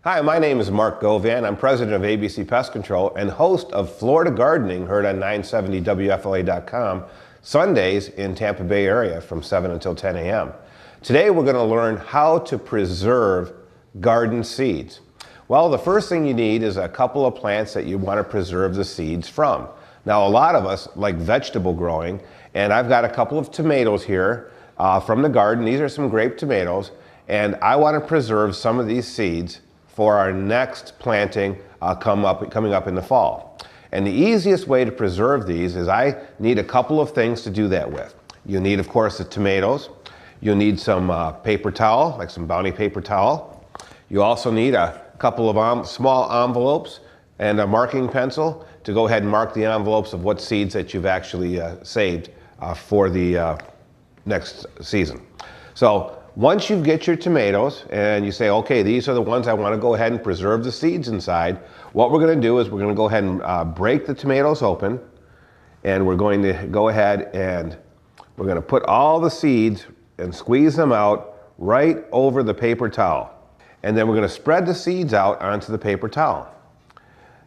Hi, my name is Mark Govan. I'm president of ABC Pest Control and host of Florida Gardening, heard on 970WFLA.com, Sundays in Tampa Bay area from 7 until 10 a.m. Today we're going to learn how to preserve garden seeds. Well, the first thing you need is a couple of plants that you want to preserve the seeds from. Now, a lot of us like vegetable growing, and I've got a couple of tomatoes here from the garden. These are some grape tomatoes, and I want to preserve some of these seeds for our next planting coming up in the fall. And the easiest way to preserve these is I need a couple of things to do that with. You need, of course, the tomatoes. You'll need some paper towel, like some Bounty paper towel. You also need a couple of small envelopes and a marking pencil to go ahead and mark the envelopes of what seeds that you've actually saved for the next season. So once you get your tomatoes and you say, okay, these are the ones I want to go ahead and preserve the seeds inside, what we're going to do is we're going to go ahead and break the tomatoes open, and we're going to go ahead and we're going to put all the seeds and squeeze them out right over the paper towel. And then we're going to spread the seeds out onto the paper towel.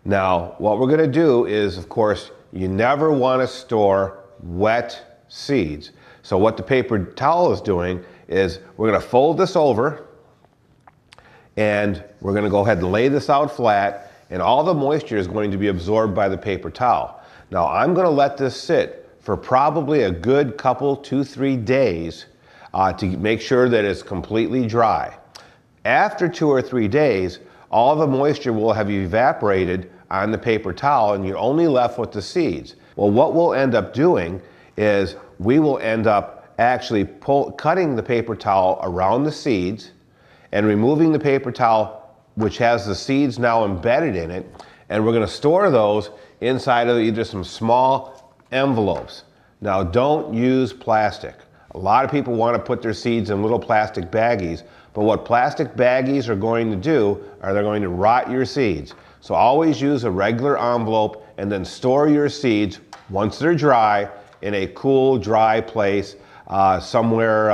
Now, what we're going to do is, of course, you never want to store wet seeds. So what the paper towel is doing is we're going to fold this over, and we're going to go ahead and lay this out flat, and all the moisture is going to be absorbed by the paper towel. Now, I'm going to let this sit for probably a good couple, 2-3 days to make sure that it's completely dry. After 2 or 3 days, all the moisture will have evaporated on the paper towel, and you're only left with the seeds. Well, what we'll end up doing is we will end up actually cutting the paper towel around the seeds and removing the paper towel which has the seeds now embedded in it, and we're going to store those inside of either some small envelopes. Now, don't use plastic. A lot of people want to put their seeds in little plastic baggies, but what plastic baggies are going to do are they're going to rot your seeds. So always use a regular envelope and then store your seeds once they're dry in a cool, dry place somewhere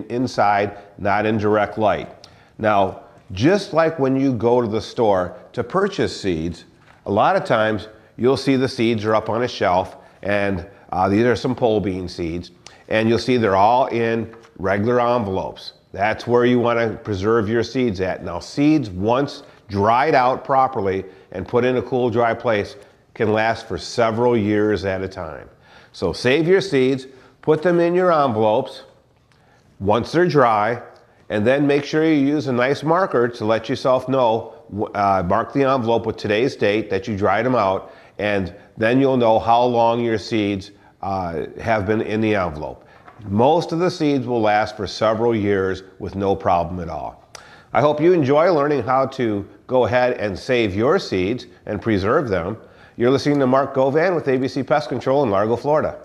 inside, not in direct light. Now, just like when you go to the store to purchase seeds, a lot of times you'll see the seeds are up on a shelf, and these are some pole bean seeds, and you'll see they're all in regular envelopes. That's where you want to preserve your seeds at. Now, seeds, once dried out properly and put in a cool, dry place, can last for several years at a time. So save your seeds, put them in your envelopes once they're dry, and then make sure you use a nice marker to let yourself know, mark the envelope with today's date that you dried them out, and then you'll know how long your seeds have been in the envelope. Most of the seeds will last for several years with no problem at all. I hope you enjoy learning how to go ahead and save your seeds and preserve them. You're listening to Mark Govan with ABC Pest Control in Largo, Florida.